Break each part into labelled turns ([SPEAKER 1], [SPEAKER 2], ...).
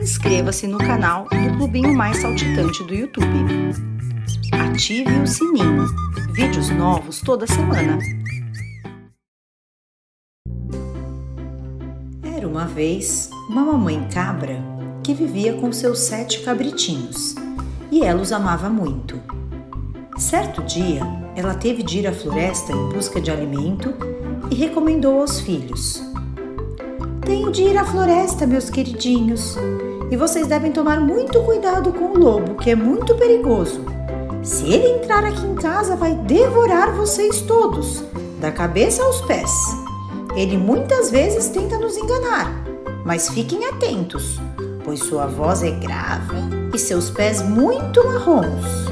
[SPEAKER 1] inscreva-se no canal do Clubinho Mais Saltitante do YouTube. Ative o sininho. Vídeos novos toda semana. Era uma vez uma mamãe cabra que vivia com seus 7 cabritinhos e ela os amava muito. Certo dia, ela teve de ir à floresta em busca de alimento e recomendou aos filhos: "Tenho de ir à floresta, meus queridinhos, e vocês devem tomar muito cuidado com o lobo, que é muito perigoso. Se ele entrar aqui em casa, vai devorar vocês todos, da cabeça aos pés. Ele muitas vezes tenta nos enganar, mas fiquem atentos, pois sua voz é grave e seus pés muito marrons."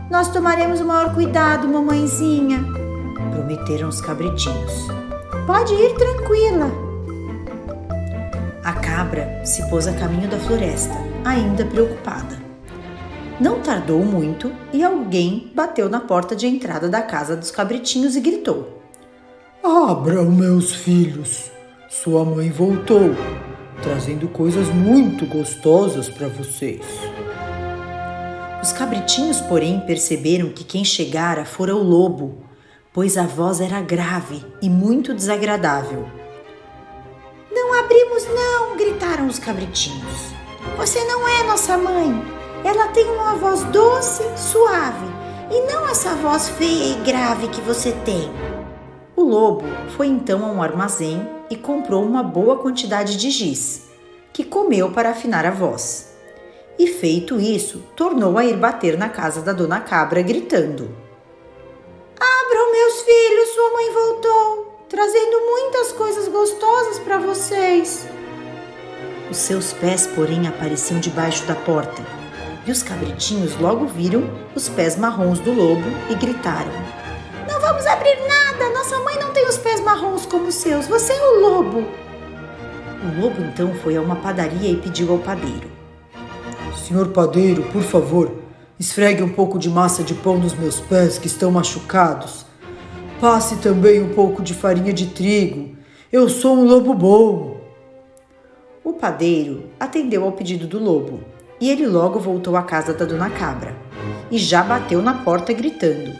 [SPEAKER 1] "Nós tomaremos o maior cuidado, mamãezinha", prometeram os cabritinhos. "Pode ir tranquila." A cabra se pôs a caminho da floresta, ainda preocupada. Não tardou muito e alguém bateu na porta de entrada da casa dos cabritinhos e gritou:
[SPEAKER 2] "Abram, meus filhos, sua mãe voltou, trazendo coisas muito gostosas para vocês."
[SPEAKER 1] Os cabritinhos, porém, perceberam que quem chegara fora o lobo, pois a voz era grave e muito desagradável. "Não abrimos não!" gritaram os cabritinhos. "Você não é nossa mãe. Ela tem uma voz doce, suave, e não essa voz feia e grave que você tem." O lobo foi então a um armazém e comprou uma boa quantidade de giz, que comeu para afinar a voz. E feito isso, tornou a ir bater na casa da dona cabra, gritando: "Abram, meus filhos, sua mãe voltou, trazendo muitas coisas gostosas para vocês." Os seus pés, porém, apareciam debaixo da porta, e os cabritinhos logo viram os pés marrons do lobo e gritaram: "Não vamos abrir nada, nossa mãe não tem os pés marrons como os seus, você é o lobo." O lobo então foi a uma padaria e pediu ao padeiro:
[SPEAKER 2] "Senhor padeiro, por favor, esfregue um pouco de massa de pão nos meus pés que estão machucados. Passe também um pouco de farinha de trigo. Eu sou um lobo bom."
[SPEAKER 1] O padeiro atendeu ao pedido do lobo e ele logo voltou à casa da dona cabra e já bateu na porta gritando: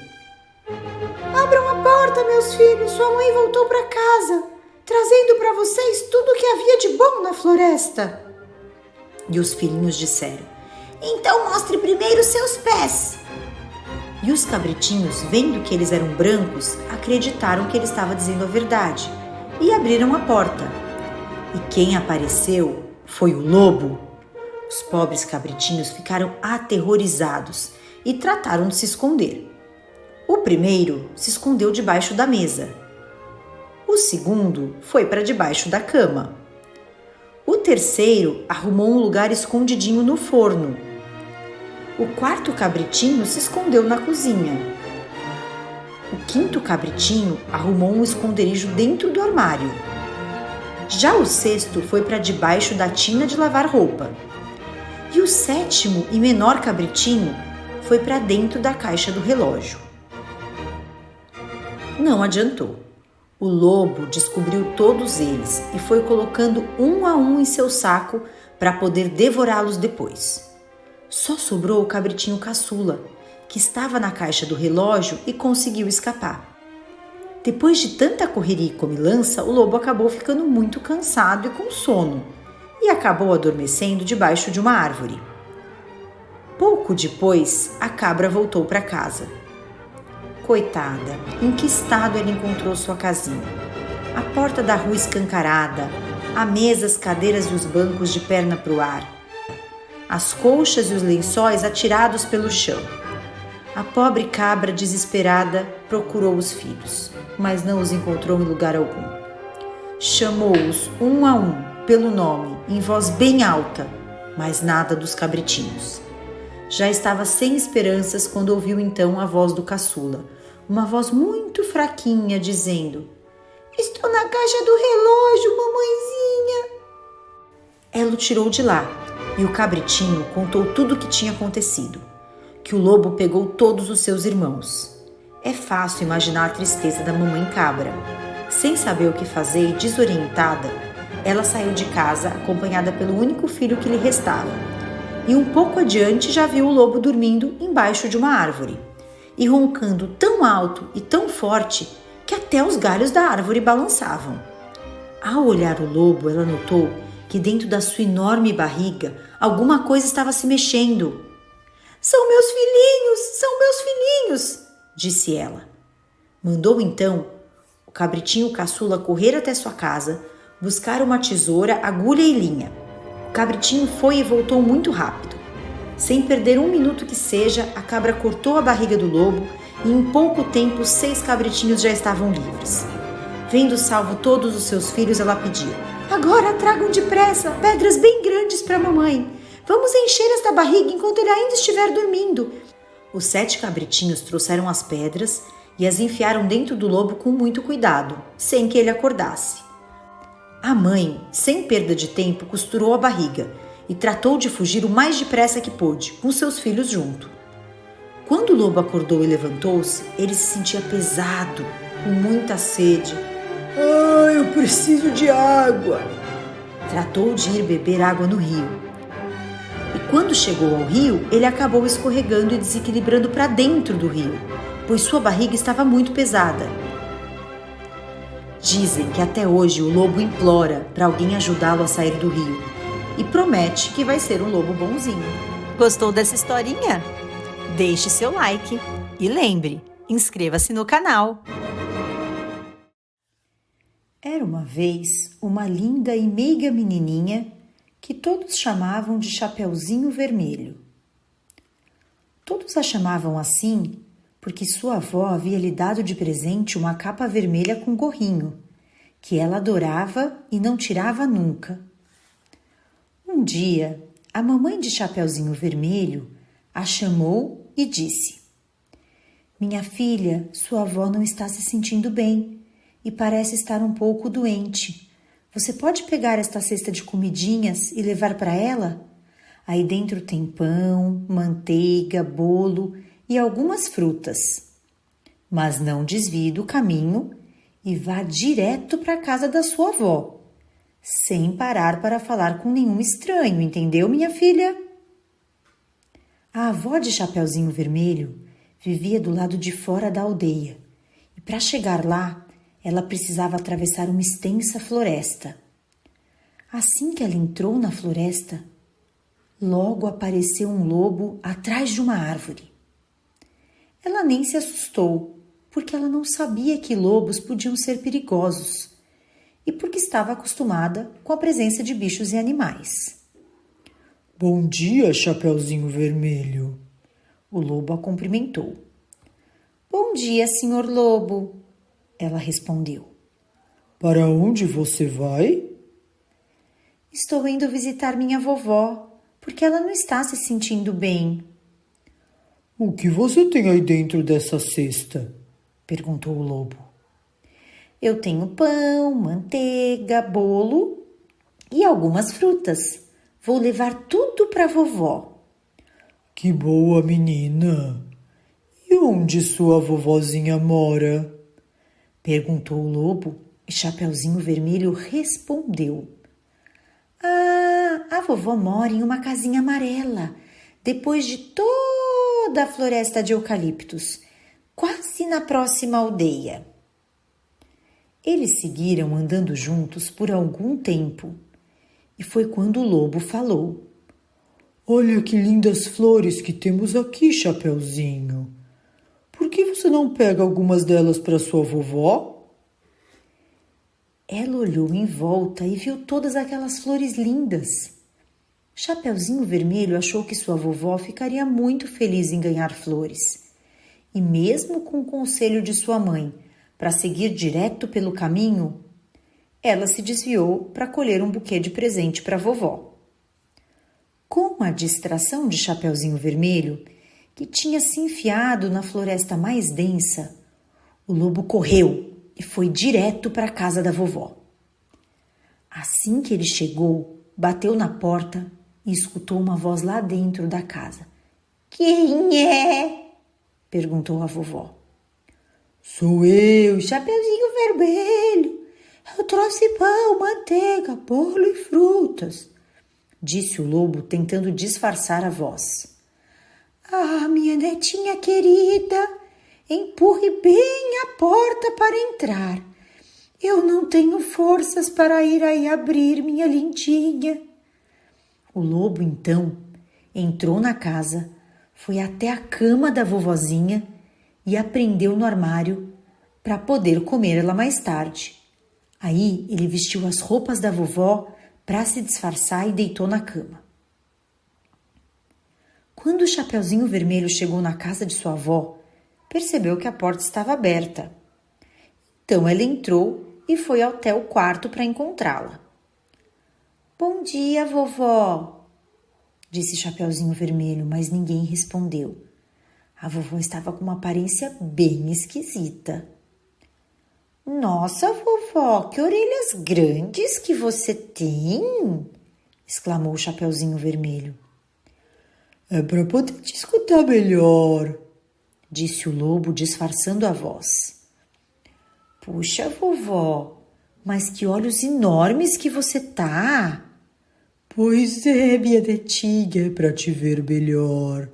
[SPEAKER 1] "Abram a porta, meus filhos, sua mãe voltou para casa, trazendo para vocês tudo o que havia de bom na floresta." E os filhinhos disseram: "Então mostre primeiro seus pés." E os cabritinhos, vendo que eles eram brancos, acreditaram que ele estava dizendo a verdade e abriram a porta. E quem apareceu foi o lobo. Os pobres cabritinhos ficaram aterrorizados e trataram de se esconder. O primeiro se escondeu debaixo da mesa. O segundo foi para debaixo da cama. O terceiro arrumou um lugar escondidinho no forno. O quarto cabritinho se escondeu na cozinha. O quinto cabritinho arrumou um esconderijo dentro do armário. Já o sexto foi para debaixo da tina de lavar roupa. E o sétimo e menor cabritinho foi para dentro da caixa do relógio. Não adiantou. O lobo descobriu todos eles e foi colocando um a um em seu saco para poder devorá-los depois. Só sobrou o cabritinho caçula, que estava na caixa do relógio e conseguiu escapar. Depois de tanta correria e comilança, o lobo acabou ficando muito cansado e com sono e acabou adormecendo debaixo de uma árvore. Pouco depois, a cabra voltou para casa. Coitada, em que estado ela encontrou sua casinha? A porta da rua escancarada, a mesa, as cadeiras e os bancos de perna para o ar, as colchas e os lençóis atirados pelo chão. A pobre cabra, desesperada, procurou os filhos, mas não os encontrou em lugar algum. Chamou-os um a um pelo nome, em voz bem alta, mas nada dos cabritinhos. Já estava sem esperanças quando ouviu então a voz do caçula, uma voz muito fraquinha, dizendo: "Estou na caixa do relógio, mamãezinha." Ela o tirou de lá e o cabritinho contou tudo o que tinha acontecido, que o lobo pegou todos os seus irmãos. É fácil imaginar a tristeza da mamãe cabra. Sem saber o que fazer e desorientada, ela saiu de casa acompanhada pelo único filho que lhe restava. E um pouco adiante já viu o lobo dormindo embaixo de uma árvore e roncando tão alto e tão forte que até os galhos da árvore balançavam. Ao olhar o lobo, ela notou que dentro da sua enorme barriga alguma coisa estava se mexendo. São meus filhinhos, disse ela. Mandou então o cabritinho caçula correr até sua casa, buscar uma tesoura, agulha e linha. O cabritinho foi e voltou muito rápido. Sem perder um minuto que seja, a cabra cortou a barriga do lobo e em pouco tempo 6 cabritinhos já estavam livres. Vendo salvo todos os seus filhos, ela pediu: agora tragam depressa pedras bem grandes para a mamãe. Vamos encher esta barriga enquanto ele ainda estiver dormindo. Os 7 cabritinhos trouxeram as pedras e as enfiaram dentro do lobo com muito cuidado, sem que ele acordasse. A mãe, sem perda de tempo, costurou a barriga e tratou de fugir o mais depressa que pôde, com seus filhos junto. Quando o lobo acordou e levantou-se, ele se sentia pesado, com muita sede.
[SPEAKER 2] Eu preciso de água.
[SPEAKER 1] Tratou de ir beber água no rio. E quando chegou ao rio, ele acabou escorregando e desequilibrando para dentro do rio, pois sua barriga estava muito pesada. Dizem que até hoje o lobo implora para alguém ajudá-lo a sair do rio e promete que vai ser um lobo bonzinho. Gostou dessa historinha? Deixe seu like e lembre, inscreva-se no canal. Era uma vez uma linda e meiga menininha que todos chamavam de Chapeuzinho Vermelho. Todos a chamavam assim porque sua avó havia lhe dado de presente uma capa vermelha com gorrinho, que ela adorava e não tirava nunca. Um dia, a mamãe de Chapeuzinho Vermelho a chamou e disse: minha filha, sua avó não está se sentindo bem e parece estar um pouco doente. Você pode pegar esta cesta de comidinhas e levar para ela? Aí dentro tem pão, manteiga, bolo e algumas frutas. Mas não desvie do caminho e vá direto para a casa da sua avó, sem parar para falar com nenhum estranho, entendeu, minha filha? A avó de Chapeuzinho Vermelho vivia do lado de fora da aldeia e para chegar lá, ela precisava atravessar uma extensa floresta. Assim que ela entrou na floresta, logo apareceu um lobo atrás de uma árvore. Ela nem se assustou, porque ela não sabia que lobos podiam ser perigosos e porque estava acostumada com a presença de bichos e animais.
[SPEAKER 2] Bom dia, Chapeuzinho Vermelho.
[SPEAKER 1] O lobo a cumprimentou. Bom dia, senhor lobo, ela respondeu.
[SPEAKER 2] Para onde você vai?
[SPEAKER 1] Estou indo visitar minha vovó, porque ela não está se sentindo bem.
[SPEAKER 2] O que você tem aí dentro dessa cesta?
[SPEAKER 1] Perguntou o lobo. Eu tenho pão, manteiga, bolo e algumas frutas. Vou levar tudo para a vovó.
[SPEAKER 2] Que boa menina! E onde sua vovozinha mora?
[SPEAKER 1] Perguntou o lobo e Chapeuzinho Vermelho respondeu. A vovó mora em uma casinha amarela, depois de toda a floresta de eucaliptos, quase na próxima aldeia. Eles seguiram andando juntos por algum tempo e foi quando o lobo falou.
[SPEAKER 2] Olha que lindas flores que temos aqui, Chapeuzinho. Por que você não pega algumas delas para sua vovó?
[SPEAKER 1] Ela olhou em volta e viu todas aquelas flores lindas. Chapeuzinho Vermelho achou que sua vovó ficaria muito feliz em ganhar flores. E mesmo com o conselho de sua mãe para seguir direto pelo caminho, ela se desviou para colher um buquê de presente para a vovó. Com a distração de Chapeuzinho Vermelho, que tinha se enfiado na floresta mais densa, o lobo correu e foi direto para a casa da vovó. Assim que ele chegou, bateu na porta e escutou uma voz lá dentro da casa. Quem é? Perguntou a vovó.
[SPEAKER 2] Sou eu,
[SPEAKER 1] Chapeuzinho Vermelho. Eu trouxe pão, manteiga, bolo e frutas, disse o lobo, tentando disfarçar a voz. Ah, minha netinha querida, empurre bem a porta para entrar. Eu não tenho forças para ir aí abrir, minha lindinha. O lobo, então, entrou na casa, foi até a cama da vovozinha e a prendeu no armário para poder comer ela mais tarde. Aí ele vestiu as roupas da vovó para se disfarçar e deitou na cama. Quando o Chapeuzinho Vermelho chegou na casa de sua avó, percebeu que a porta estava aberta. Então ela entrou e foi até o quarto para encontrá-la. Bom dia, vovó, disse Chapeuzinho Vermelho, mas ninguém respondeu. A vovó estava com uma aparência bem esquisita. Nossa, vovó, que orelhas grandes que você tem! Exclamou o Chapeuzinho Vermelho.
[SPEAKER 2] É para poder te escutar melhor,
[SPEAKER 1] disse o lobo, disfarçando a voz. Puxa, vovó, mas que olhos enormes que você tá!
[SPEAKER 2] Pois é, minha netinha, é para te ver melhor.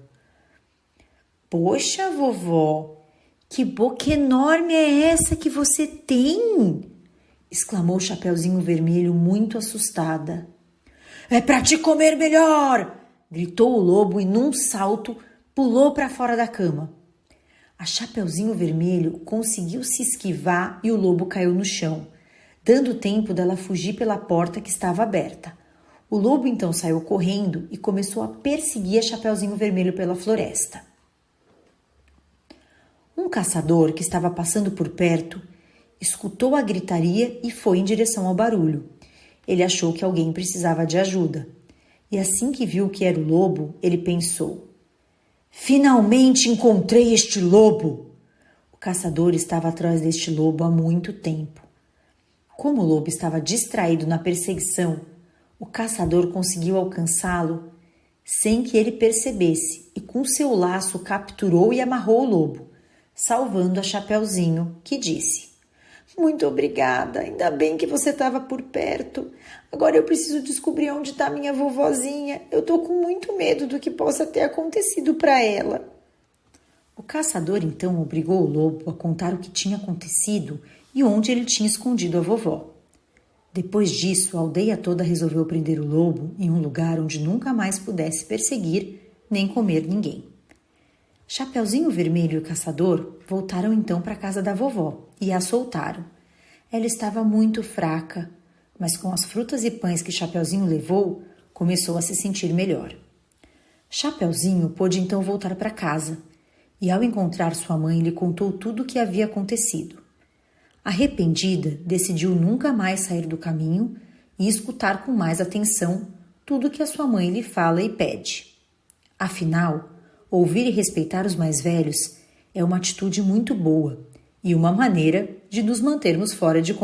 [SPEAKER 1] Poxa, vovó, que boca enorme é essa que você tem? Exclamou o Chapeuzinho Vermelho, muito assustada. É para te comer melhor! Gritou o lobo e, num salto, pulou para fora da cama. A Chapeuzinho Vermelho conseguiu se esquivar e o lobo caiu no chão, dando tempo dela fugir pela porta que estava aberta. O lobo então saiu correndo e começou a perseguir a Chapeuzinho Vermelho pela floresta. Um caçador que estava passando por perto escutou a gritaria e foi em direção ao barulho. Ele achou que alguém precisava de ajuda. E assim que viu que era o lobo, ele pensou: finalmente encontrei este lobo! O caçador estava atrás deste lobo há muito tempo. Como o lobo estava distraído na perseguição, o caçador conseguiu alcançá-lo sem que ele percebesse e com seu laço capturou e amarrou o lobo, salvando a Chapeuzinho, que disse: muito obrigada, ainda bem que você estava por perto. Agora eu preciso descobrir onde está minha vovozinha. Eu estou com muito medo do que possa ter acontecido para ela. O caçador então obrigou o lobo a contar o que tinha acontecido e onde ele tinha escondido a vovó. Depois disso, a aldeia toda resolveu prender o lobo em um lugar onde nunca mais pudesse perseguir nem comer ninguém. Chapeuzinho Vermelho e o caçador voltaram então para a casa da vovó e a soltaram. Ela estava muito fraca, mas com as frutas e pães que Chapeuzinho levou, começou a se sentir melhor. Chapeuzinho pôde então voltar para casa e, ao encontrar sua mãe, lhe contou tudo o que havia acontecido. Arrependida, decidiu nunca mais sair do caminho e escutar com mais atenção tudo que a sua mãe lhe fala e pede. Afinal, ouvir e respeitar os mais velhos é uma atitude muito boa e uma maneira de nos mantermos fora de